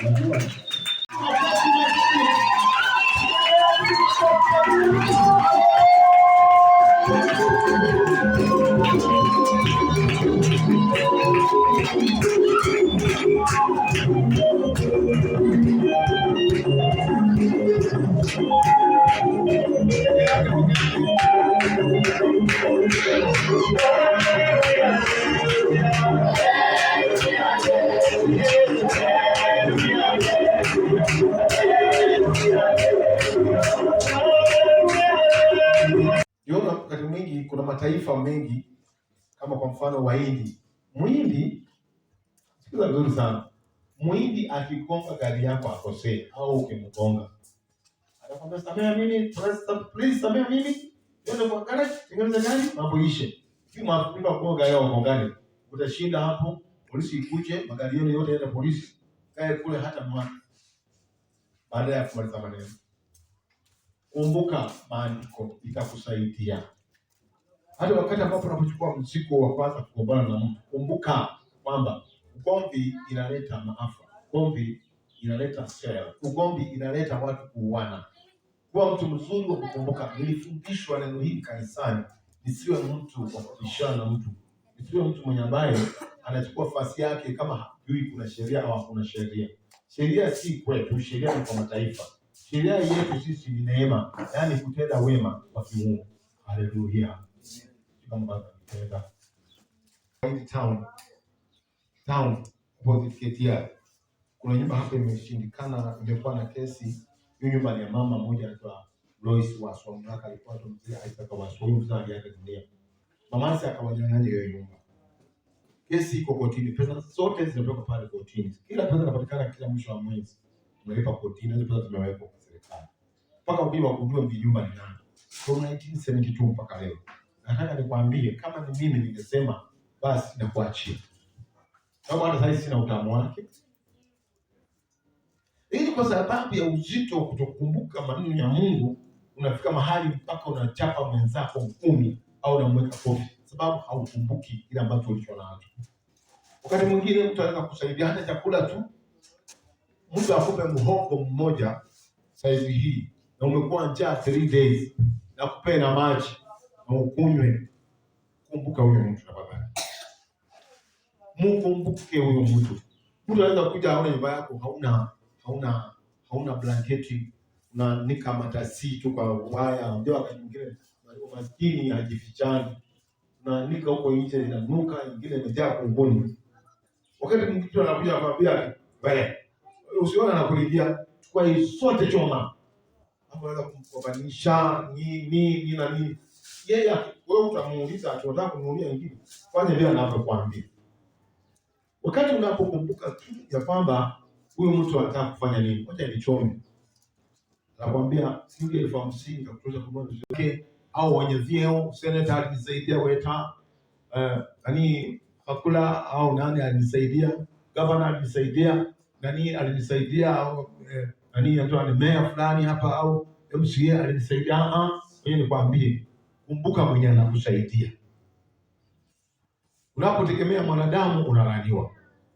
Wakati mwingi kuna mataifa mengi kama kwa mfano Wahindi. Muhindi, sikiza vizuri sana. Muhindi akigonga gari yako akosee au ukimgonga, atakwambia samea mimi, please samea mimi. Ndio kwa gari, tengeneza gari, mambo ishe. Kama mpipa kwa gari yako ngani, utashinda hapo, polisi ikuje, magari yote yaende polisi. Kae kule hata mwaka. Baada ya kumaliza maneno. Kumbuka maandiko itakusaidia. Hata wakati ambapo unapochukua mzigo wa kwanza kugombana na mtu, kumbuka kwamba ugomvi inaleta maafa. Ugomvi inaleta hasara. Ugomvi inaleta watu kuuana. Kuwa mtu mzuri wa kukumbuka. Nilifundishwa neno hili kanisani, nisiwe mtu wa kubishana na mtu. Nisiwe mtu mwenye ambaye anachukua nafasi yake kama hajui kuna sheria au hakuna sheria. Sheria si kwetu, sheria ni kwa mataifa. Sheria yetu sisi ni neema, yaani kutenda wema kwa Mungu. Haleluya. Kama kutenda. Town positive. Kuna nyumba hapa imeshindikana, imekuwa na kesi. Hiyo nyumba ni ya mama mmoja anaitwa Lois Waswa, mwaka alikuwa mzee Isaac Waswa, mzee aliaga dunia. Mama yake akawanyang'anya hiyo nyumba. Kesi iko kotini, pesa zote zinatoka pale kotini. Kila pesa inapatikana kila mwisho wa mwezi. Unalipa kotini, hizo pesa zimewekwa kwa serikali. Mpaka ukiwa kujua mjumba ni nani. From 1972 mpaka leo. Nataka nikwambie kama ni mimi ningesema basi nakuachia. Sababu hata sasa sina utamu wake. Ili kwa sababu ya uzito wa kutokumbuka maneno ya Mungu, unafika mahali mpaka unachapa mwenzako ngumi au unamweka kofi, sababu haukumbuki kile ambacho ulichonacho. Wakati mwingine mtu anaweza kusaidia hata chakula tu. Mtu akupe mhogo mmoja saizi hii na umekuwa njaa 3 days na kupe na maji na ukunywe. Kumbuka huyo mtu tafadhali. Mkumbuke huyo mtu. Mtu anaweza kuja aone nyumba yako hauna blanketi, unanika matasi tu kwa waya. Ndio wakati mwingine maskini hajifichani. Unanika huko nje inanuka, nyingine imejaa kunguni. Wakati mwingine anakuja akwambia, "Wewe, usione anakulijia, chukua hii sote choma." Hapo anaweza kumkobanisha nini na nini. Yeye wewe utamuuliza, tunataka kumuulia nyingine. Fanya vile anavyokuambia. Wakati unapokumbuka tu ya kwamba huyo mtu anataka kufanya nini, wacha nichome. Anakuambia shilingi 50,000 za kutosha kununua vitu vyake, au wenye vyeo, senator alinisaidia weta, hakula au nani alinisaidia, governor alinisaidia, nani alinisaidia, au ndio ni mayor fulani hapa au MCA alinisaidia. Wewe nikwambie, kumbuka mwenye anakusaidia. Unapotegemea mwanadamu unalaaniwa.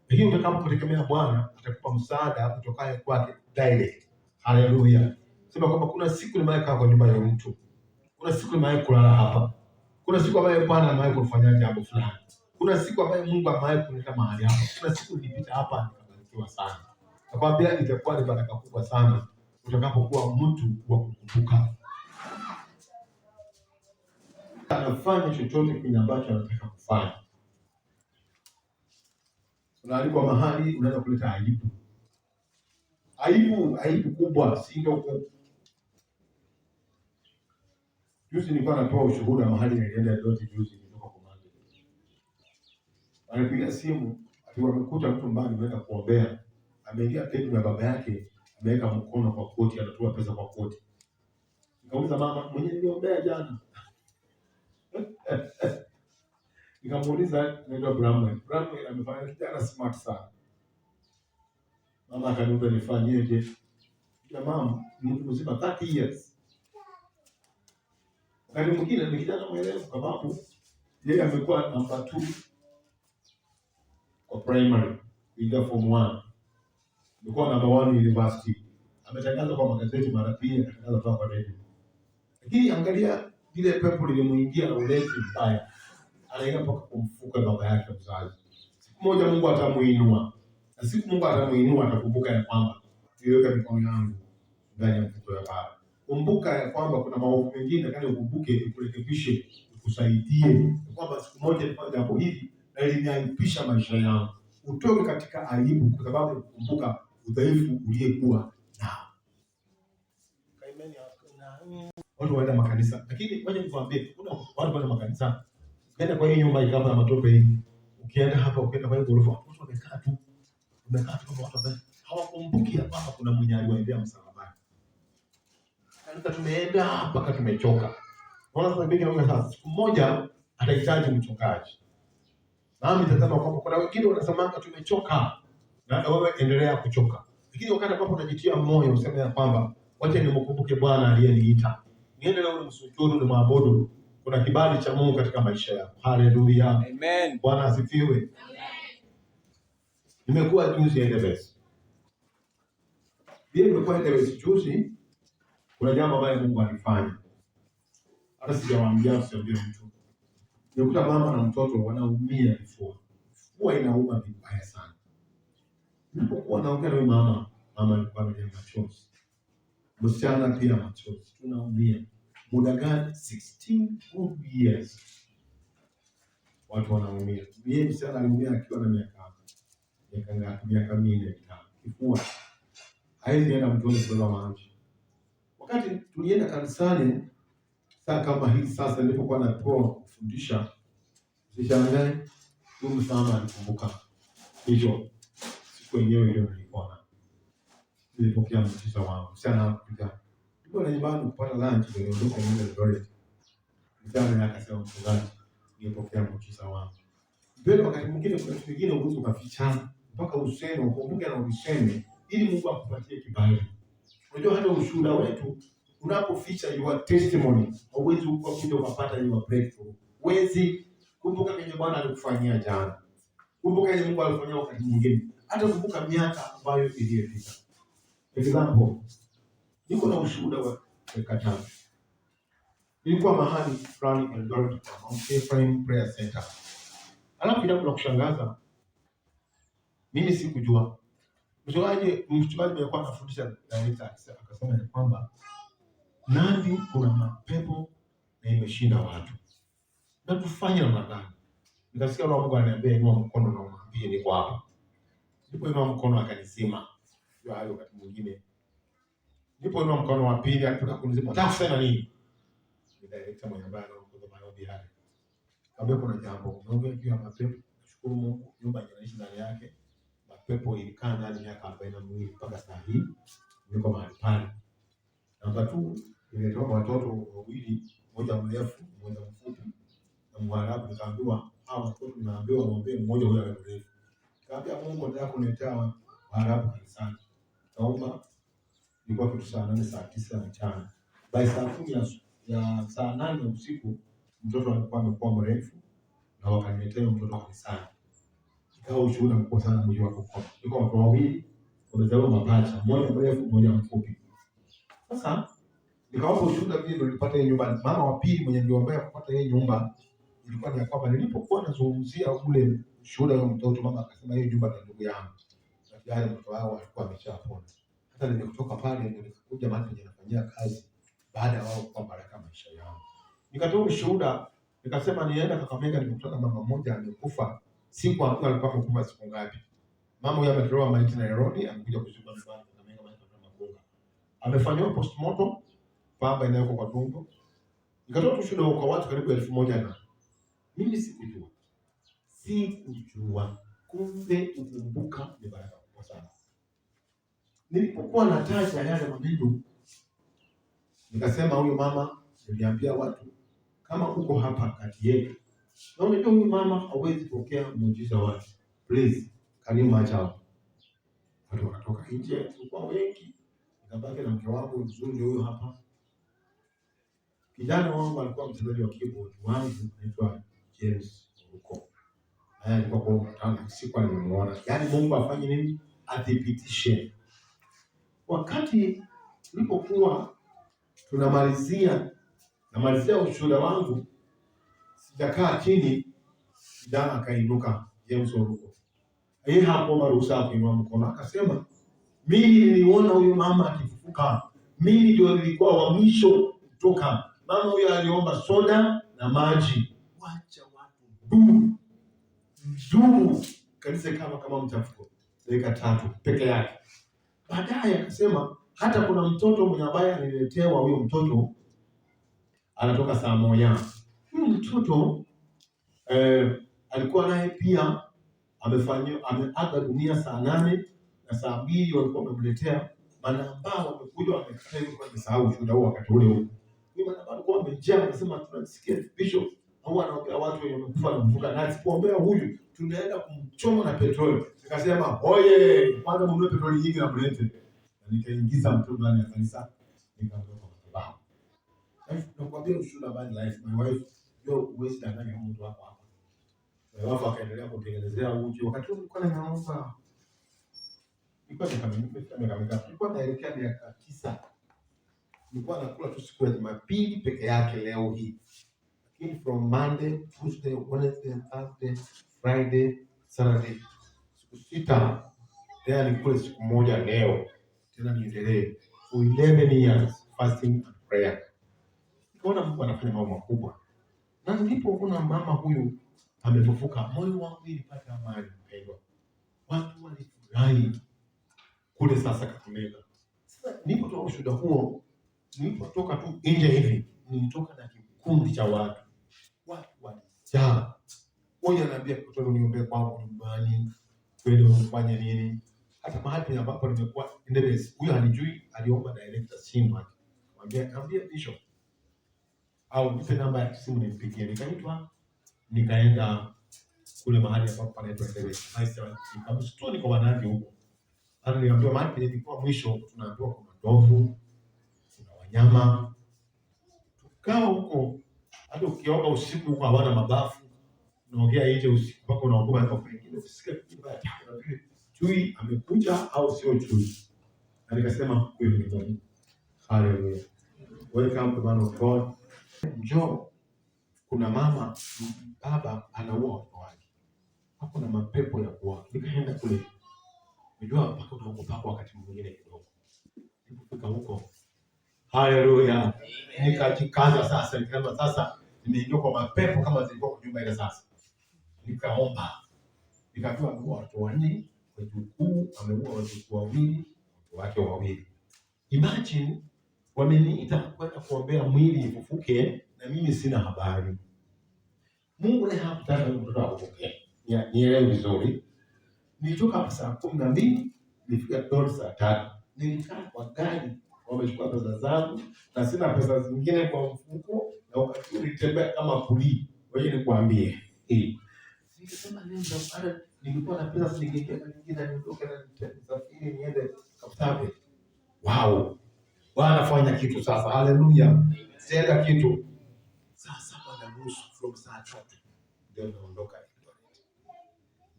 Lakini utakapotegemea Bwana atakupa msaada kutoka kwake direct. Haleluya. Sema kwamba kuna siku nimekaa kwa nyumba ya mtu. Kuna siku nimewahi kulala hapa. Kuna siku ambayo Bwana amewahi kufanya jambo fulani. Kuna siku ambayo Mungu amewahi kunileta mahali hapa. Kuna siku nilipita hapa nikabarikiwa sana. Nakwambia itakuwa ni baraka kubwa sana utakapokuwa mtu wa kukumbuka. Anafanya chochote kile ambacho anataka kufanya. Unaalikwa mahali unaweza kuleta aibu. Aibu kubwa, si ndogo. Juzi nilikuwa natoa ushuhuda mahali nilienda yote juzi kutoka kwa mama. Alipiga simu, aliwamekuta mtu mbali ameenda kuombea. Ameingia pepo ya baba yake, ameweka mkono kwa koti, anatoa pesa kwa koti. Nikauliza mama, mwenye niliombea jana? Nikamuuliza naitwa Bramwell amefanya kijana smart sana. Mama akaniambia nifanyeje? Ya mama, mtu mzima 30 years. Wakati mwingine ni kijana mwelevu kwa sababu yeye amekuwa number 2 kwa primary, ila form 1. Ilikuwa number 1 university. Ametangaza kwa magazeti mara pili, ametangaza kwa radio. Lakini angalia ile pepo lilimuingia na ulezi mbaya. Anaenda mpaka kumfuka baba yake mzazi. Siku moja Mungu atamuinua. Na siku Mungu atamuinua atakumbuka ya kwamba niliweka mikono yangu ndani ya mfuko wa baba. Kumbuka ya kwamba kuna maovu mengine kama ukumbuke ikurekebishe, ikusaidie. Kwamba siku moja nilifanya jambo hili na liniaibisha maisha yangu. Utoke katika aibu kwa sababu ya kukumbuka udhaifu uliyekuwa nao. Watu waenda makanisa. Lakini ngoja nikwambie, kuna watu waenda makanisa. Ukienda kwa hii nyumba ikapa na matope hii. Ukienda hapa, ukienda kwa hii ghorofa, watu wamekaa tu. Wamekaa tu kama watu ambao hawakumbuki hapa kuna mwenye aliwaendea msalabani. Kanisa tumeenda mpaka tumechoka. Unaona sasa Biblia inasema siku moja atahitaji mchungaji. Nami nitasema kwamba kuna wengine wanasema tumechoka. Na wewe endelea kuchoka. Lakini wakati ambapo unajitia moyo useme ya kwamba wacha nimkumbuke Bwana aliyeniita. Niende leo nimsujudu na maabudu. Kuna kibali cha Mungu katika maisha yako. Haleluya. Amen. Bwana asifiwe. Amen. Nimekuwa juzi Endebess. Bila nimekuwa Endebess juzi, kuna jambo ambalo Mungu alifanya. Hata sijawaambia mtu. Nikuta mama na mtoto wanaumia kifua. Kifua inauma vibaya sana. Nilipokuwa naongea na mama alikuwa analia machozi. Msichana pia machozi. Tunaumia. Muda gani? 16 good years. Watu wanaumia. Yeye msichana aliumia akiwa na miaka 4. Kifua. Haizi enda mtoni kwa maji. Wakati tulienda kanisani saa kama hii sasa nilipokuwa napewa kufundisha, sishangae Mungu sana alikumbuka hicho siku yenyewe ile nilikuwa nilipokea mtisa wangu sana kuja nilikuwa na nyumbani kupata lunch ndio niliondoka nyumbani Eldoret. Mtana akasema mchungaji nilipokea mtisa wangu. Mbele wakati mwingine kuna kitu kingine uwezo ukaficha mpaka useme ukumbuke na useme ili Mungu akupatie kibali. Unajua hata ushuhuda wetu unapoficha your testimony, hauwezi kuja ukapata your breakthrough. Huwezi kumbuka kile Bwana alikufanyia jana. Kumbuka ile Mungu alifanyia wakati mwingine. Hata kumbuka miaka ambayo iliyopita. Example, niko na ushuhuda wa Katana. Nilikuwa mahali fulani Eldoret kwa Mount Ephraim Prayer Center. Alafu kidogo la kushangaza, mimi sikujua. Mchungaji alikuwa anafundisha director akasema ya kwamba Nandi kuna mapepo na imeshinda watu. Na tufanye namna gani? Nikasikia roho Mungu ananiambia inua mkono na umwambie niko hapa. Ndipo inua mkono akanisema. Ndio hayo wakati mwingine. Ndipo inua mkono wa pili akataka kunisema nataka kusema nini? Ni director mwenye bana kwa maombi yake. Kaambia kuna jambo. Unaongea juu ya mapepo. Shukuru Mungu nyumba inaishi ndani yake. Mapepo ilikaa ndani miaka 42 mpaka saa hii. Niko mahali pale. Namba 2 nimetoa watoto wawili, mmoja mrefu, mmoja mfupi. Na Mwarabu nikaambiwa hawa watoto naambiwa waombe mmoja huyo awe mrefu. Kaambia Mungu nataka kuniletea Waarabu kanisani. Naomba ilikuwa kitu saa 8 saa 9 mchana. By saa 10 ya saa 8 usiku mtoto alikuwa amekuwa mrefu na wakaniletea mtoto kanisani. Ikawa ushuhuda mkubwa sana mji wa Kokoma. Niko watu wawili wamezaliwa mapacha, mmoja mrefu, mmoja mfupi. Sasa nikawapa ushuhuda vile nilipata hiyo nyumba. Mama wa pili mwenye niliombea kupata hiyo nyumba ilikuwa ni kwamba nilipokuwa nazungumzia ule ushuhuda wa mtoto, mama akasema hiyo nyumba ni ndugu yangu. Na tayari mtoto wao alikuwa ameshapona. Hata nilikutoka pale nilikuja mahali penye nafanyia kazi baada ya wao kwa baraka maisha yao. Nikatoa ushuhuda, nikasema nienda Kakamega nikutana mama mmoja amekufa. Siku ambayo alikuwa amekufa siku ngapi? Mama huyo ametolewa maiti na Nairobi, amekuja kuzikwa nyumbani Kakamega maiti na Magonga. Amefanywa postmortem, pamba inawekwa kwa tumbo. Nikatoa ushuhuda kwa watu karibu 1000 na mimi sikujua. Kumbe ukumbuka ni baraka kubwa sana. Nilipokuwa nataja yale maneno, nikasema huyu mama, niliambia watu kama uko hapa kati yetu na unajua huyu mama hawezi pokea muujiza wake, please karibu achao. Watu wakatoka nje, tulikuwa wengi. Nikabaki na mke wangu mzuri huyo hapa. Kijana wangu alikuwa mchezaji wa keyboard wangu anaitwa James Ruko. Alikuwa kwa mkutano siku alimuona. Yaani Mungu afanye nini? athibitishe. Wakati tulipokuwa tunamalizia ushuhuda wangu, sijakaa chini, kijana akainuka, James Oruko. Yeye hakuomba ruhusa kuinua mkono, akasema mimi niliona huyu mama akifufuka, mimi ndio nilikuwa wa mwisho kutoka. Mama huyo aliomba soda na maji, wacha watu duu kanisa kama mchafuko, dakika 3 peke yake. Baadaye akasema hata kuna mtoto mwenye ambaye aliletewa, huyo mtoto anatoka Samoya. Huyo mtoto alikuwa naye pia ameaga dunia saa 8 na saa 2 walikuwa wamemletea manambao, wamekuja wamekataa hiyo, kwa sababu ushuhuda huo wakati ule huo. Huyo manambao alikuwa amejaa, anasema tunasikia bishop au anaombea watu wenye wamekufa na kufuka, na asipoombea huyu tunaenda kumchoma na petroli. Nikasema oye, kwanza mnunue petroli nyingi na mlete. Na nikaingiza mtu ndani ya kanisa, nikaondoka kwa sababu nakwambia ushuhuda bad life. My wife uwezi danganya mtu wako hapa. Na wafu akaendelea kutengenezea uji. Wakati nilikuwa naomba, nilikuwa naelekea miaka 9. Nilikuwa nakula tu siku ya Jumapili peke yake leo hii. Lakini from Monday, Tuesday, Wednesday, Thursday, Friday, Saturday, siku 6. Tena nikule siku moja leo. Tena niendelee. For 11 years fasting and prayer. Nikaona Mungu anafanya mambo makubwa. Na nilipoona mama huyu amefufuka, moyo wangu ulipata amani, mpendwa. Watu walifurahi kule sasa Kakamega. Sasa nilipotoa ushuhuda huo, nilipotoka tu nje hivi, nilitoka na kikundi cha watu. Watu walijaa. Mmoja ananiambia kutoka niombee kwangu nyumbani, twende ufanye nini? Hata mahali ambapo nimekuwa Endebess, huyo alijui, aliomba director simu. Niambia bishop au nipe namba ya simu nimpigie. Nikaitwa, nikaenda kule mahali ambapo panaitwa Endebess. Nikamstoni kwa wanawake huko. Hata niambiwa mahali nilikuwa mwisho, tunaambiwa kuna ndovu, kuna wanyama. Tukaa huko, hata ukioga usiku huko hawana mabafu. Unaongea nje usiku mpaka unaogopa hata kuingia. Usisikie kibaya na vile chui amekuja au sio chui. Na nikasema huyu ni Mungu. Hallelujah. Welcome to man of God. Njoo, kuna mama baba anaua watoto wake. Hapo na mapepo ya kuua. Nikaenda kule. Unajua mpaka unaogopa wakati mwingine kidogo. Nilipofika huko, hallelujah. Nikajikaza sasa, nikaanza sasa nimeingia kwa mapepo kama zilikuwa kwa nyumba ile sasa. Nikaomba. Nikapewa watu 4, wajukuu, ameua wajukuu 2, wake 2. Imagine wameniita kwenda kuombea mwili ifufuke na mimi sina habari. Mungu naye hakutaka mtoto afufuke. Nielewe vizuri. Nilitoka hapa saa 12, nilifika Dodoma saa 3. Nilikaa kwa gari, wamechukua pesa zangu na sina pesa zingine kwa mfuko, na wakati nilitembea kama kuli. Wewe nikwambie. Nikasema leo ndo nilikuwa na pesa ningeingia nyingine niondoke na nisafiri niende Kaptabe. Wow. Wanafanya kitu sasa. Hallelujah. Tenda kitu. Sasa bwana nusu from saa 3 ndio naondoka.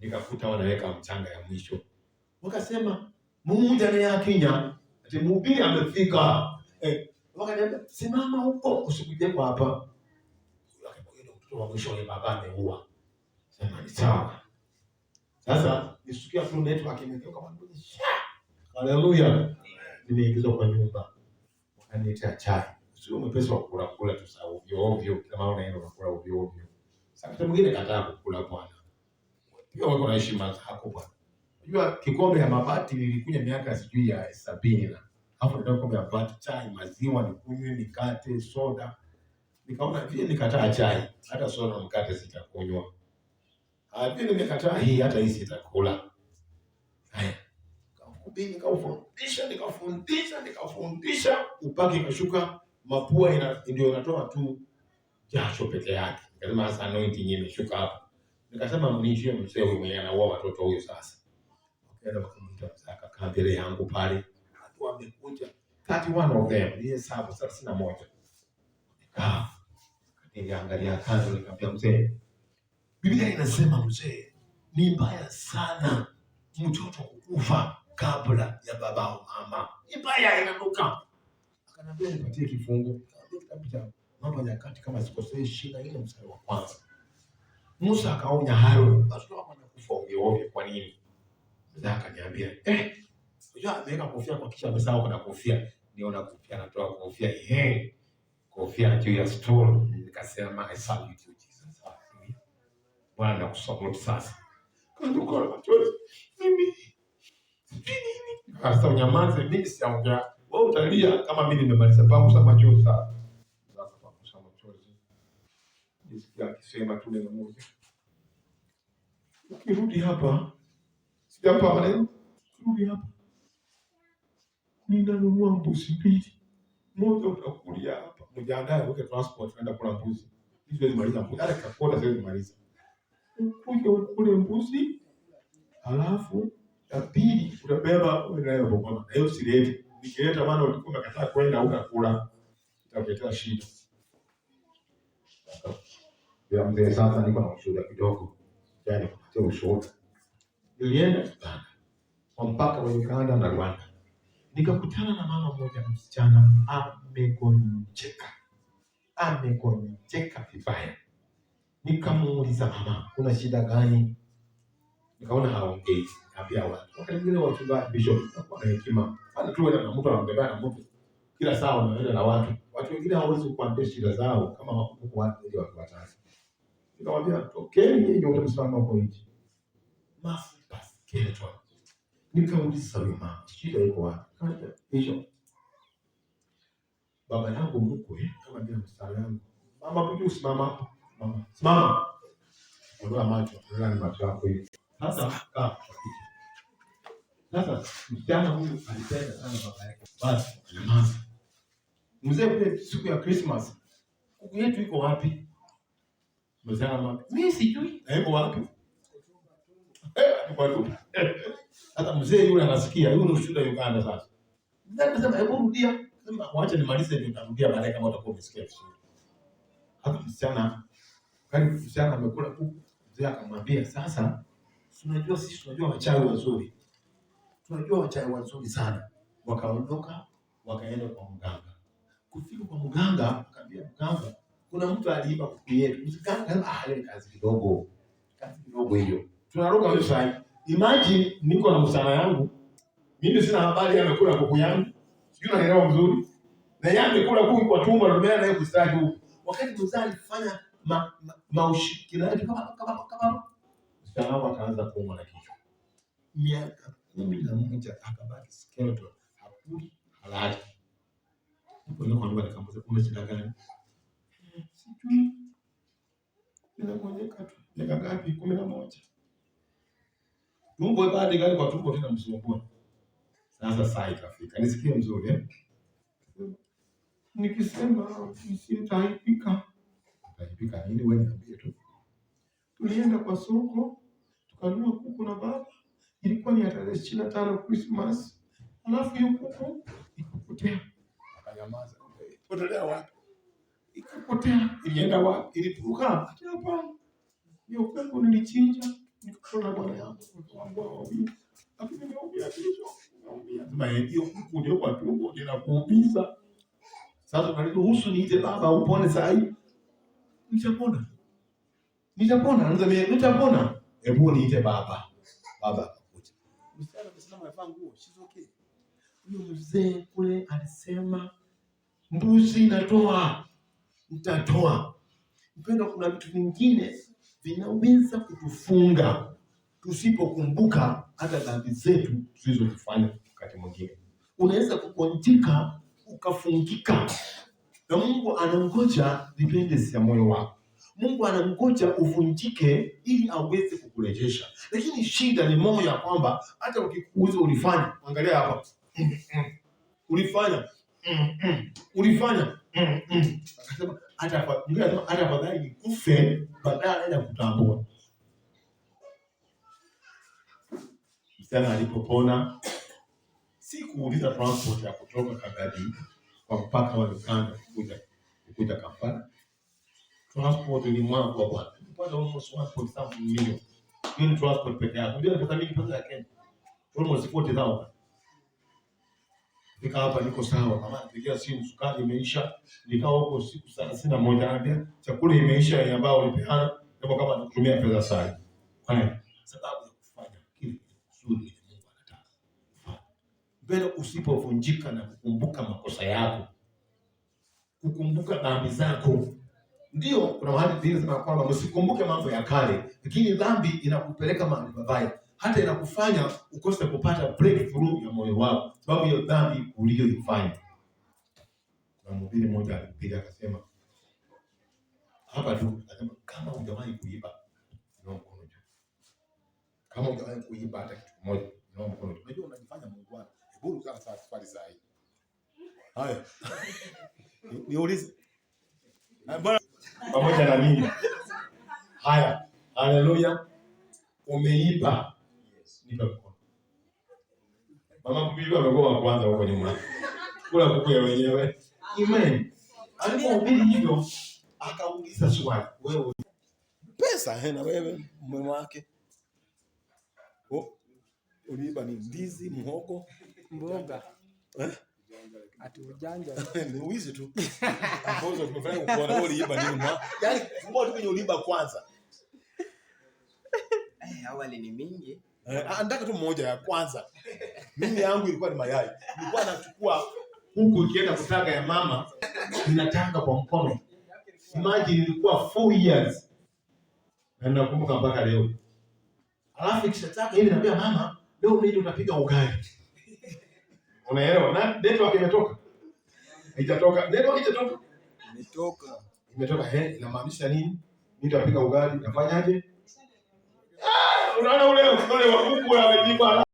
Nikakuta wanaweka mchanga ya mwisho. Wakasema Mungu ndani ya Kenya, ati mhubiri amefika. Wakaniambia simama huko usikuje kwa hapa. Wakapoenda mtoto wa mwisho ni baba ameua. Sema ni sawa. Sasa nisikia tu network imetoka kama ndio. Hallelujah. Nimeingizwa kwa nyumba. Wakaniletea chai. Sio mpesa wa kula tu sawa ovyo kama unaenda kula ovyo. Sasa mwingine kataa kukula bwana. Pia wako na heshima zako bwana. Unajua kikombe ya mabati nilikuja miaka sijui ya 70 na hapo ndio kikombe ya mabati, chai, maziwa, nikunywe, mikate, soda. Nikaona vile nikataa chai, hata soda na mkate sitakunywa. Vile nimekataa hii, hata hii sitakula. Haya. Nikafundisha upaki kashuka, mapua ndio inatoa tu jasho peke yake. Nikasema sasa anointing imeshuka hapa. Nikasema mnishie mzee huyu mwenye anaua watoto huyu sasa. Wakaenda wakamwita msaka kaambele yangu pale. Watu wamekuja 31 of them. Ni hesabu 31. Niliangalia kando nikamwambia mzee, Biblia inasema mzee, ni mbaya sana mtoto kukufa kabla ya babao mama. Ibaya inanuka. Akaniambia nipatie kifungu. Kitabu cha Mambo ya Nyakati kama sikosei 24 mstari wa kwanza. Musa akaonya Haruni, watoto wako wanakufa ovyo. Kwa nini? Sasa akaniambia, unajua ameweka kofia kwa kisha amesahau kuna kofia. Niona kofia anatoa kofia. Kofia juu ya stool. Nikasema I salute you Jesus. Bwana nakusupport sasa. Kanduka machozi. Mimi. Sasa unyamaze, mimi siongea. Wewe utalia kama mimi nimemaliza pangusa machozi sasa. Pangusa machozi. Nisikia akisema tu neno moja. Ukirudi hapa, sijapa maneno. Ukirudi hapa. Ninanunua mbuzi 2. Moja utakulia hapa. Mjiandae uweke transport kwenda kula mbuzi. Hizo zimaliza mbuzi. Hata kakota sasa zimaliza. Ukuje ukule mbuzi. Alafu ya pili utabeba unayo boma. Na hiyo sileti. Nikileta maana ulikuwa umekataa kwenda ukakula. Itakuletea shida. Ya mzee sasa niko na ushuhuda kidogo. Yaani kupatia ushuhuda. Nilienda Uganda. Kwa mpaka wa Uganda na Rwanda. Nikakutana na mama mmoja msichana amegonjeka vibaya. Nikamuuliza mama, kuna shida gani? Nikaona haongei. Nikamwambia watu. Wakati mwingine wachungaji bishop kwa hekima. Hata tu wewe na mtu anambeba na mtu. Kila saa unaenda na watu. Watu wengine hawawezi kuambia shida zao kama wako watu ndio watu watatu. Nikamwambia tokeni nyinyi wote msimame hapo nje. Mafuta skeleton. Nikauliza mama, shida iko wapi? Kaja bishop. Baba yangu mkwe kama bila mstari yangu. Mama budi usimama hapo. Mama. Simama. Ondoa macho, ondoa macho yako hivi. Sasa kaa. Sasa msichana huyu alipenda sana baba yake. Basi, nyamaza. Mzee ule siku ya Christmas. Kuku yetu iko wapi? Mzee mama, mimi sijui. Iko wapi? Hata mzee yule anasikia, yule ushuhuda Uganda sasa. Mzee akasema hebu rudia. Sema waache nimalize ndio nitarudia baadaye kama utakuwa umesikia vizuri. Hata msichana amekula kuku. Mzee akamwambia sasa tunajua sisi tunajua wachawi wazuri. Tunajua wachawi wazuri sana. Wakaondoka wakaenda kwa mganga. Kufika kwa mganga, akamwambia mganga, kuna mtu aliiba kuku yetu. Mganga ile kazi kidogo. Kazi kidogo hiyo. Tunaruka hiyo sasa. Imagine niko na msana yangu. Mimi sina habari amekula kuku yangu. Sijui naelewa mzuri. Na yeye amekula kuku kwa tumbo na mimi naye kustaki huko. Wakati mzee alifanya maushikilati kama msana wangu akaanza kuumwa na kichwa. Miaka 11 akabaki skeleton. Hakuli halali. Ndio kwa nini nikamwambia kuna shida gani? Sijui. Ninagonjeka tu. Miaka ngapi? 11. Tumbo bado gani kwa tumbo tena msumbua. Sasa saa ikafika. Nisikie mzuri Nikisema sitaipika. Utaipika nini wewe niambie tu. Tulienda kwa soko, tukanunua kuku na baba. Ilikuwa ni tarehe 25 Christmas. Alafu hiyo kuku ikapotea. Akanyamaza. Potelea wapi? Ikapotea. Ilienda wapi? Ilipuka. Hapa. Hiyo kuku nilichinja. Nikakula bwana yangu kwa wawili. Lakini nimeumia kichwa. Naumia. Hiyo kuku ndio kwa tumbo inakuumiza. Sasa unaniruhusu niite baba upone saa hii? Nitapona. Nitapona. Hebu niite baba. Baba akuja. Msichana amesema amevaa nguo, she's okay. Huyo mzee kule alisema mbuzi nitatoa. Mpendo, kuna vitu vingine vinaweza kutufunga tusipokumbuka hata dhambi zetu tulizofanya wakati mwingine. Unaweza kukonjika ukafungika. Na Mungu anangoja dependence ya moyo wako. Mungu anangoja uvunjike ili aweze kukurejesha. Lakini shida ni moyo ya kwamba hata ukikuuliza ulifanya, angalia hapa. Ulifanya. Akasema hata afadhali nikufe badala ya kutambua. Msichana alipopona, si kuuliza transport ya kutoka Kagadi kwa mpaka wa Uganda kuja Kampala. Transport ni mwanzo kwa bwana. Nipata almost 1.7 million. Ni transport peke yake. Ndio pesa mingi pesa ya Kenya. almost 40,000. Nika hapa niko sawa, mama nipigia simu, sukari imeisha, nikao huko siku 31, anambia chakula imeisha ambao ulipeana, ndio kama nakutumia pesa sasa. Haya, sababu ya kufanya kile kusudi Mungu anataka. Mbele usipovunjika na kukumbuka makosa yako, kukumbuka dhambi zako. Ndio kuna mahali Biblia inasema kwamba msikumbuke mambo ya kale, lakini dhambi inakupeleka mahali pabaya, hata inakufanya ukose kupata breakthrough ya moyo wako, sababu hiyo dhambi uliyoifanya. Na mhubiri mmoja alipiga akasema hapa tu, akasema kama hujawahi kuiba, inua mkono juu. Kama hujawahi kuiba hata kitu kimoja, inua mkono juu. Unajua unajifanya Mungu wako. Hebu sana safari saa hii. Haya. Niulize. Bwana pamoja na mimi. Haya, haleluya. Umeiba. Nipa mkono. Mama kuiba amekuwa wa kwanza huko nyuma. Kula kuku ya wenyewe. Amen. Alipohubiri hivyo akauliza swali, wewe pesa na wewe mume wake? Uliiba ni ndizi, mhogo, mboga. Ati ujanja. Ni wizi tu. Ambazo tumefanya kuona uliiba nini mwa? Yaani fumbo tu kwenye uliiba kwanza. Awali ni mingi. Nataka tu mmoja ya kwanza. Mimi yangu ilikuwa ni mayai. Nilikuwa nachukua huku ikienda kutaka ya mama, ninatanga kwa mkono. Imagine ilikuwa 4 years. Na nakumbuka mpaka leo. Alafu kishataka ili naambia mama, leo mimi unapiga ugali. Unaelewa? Na network imetoka. Haijatoka. Network haijatoka. Imetoka. Imetoka. Inamaanisha nini? Nitapiga ugali, nafanyaje? Unaona ule wa kuku amejipa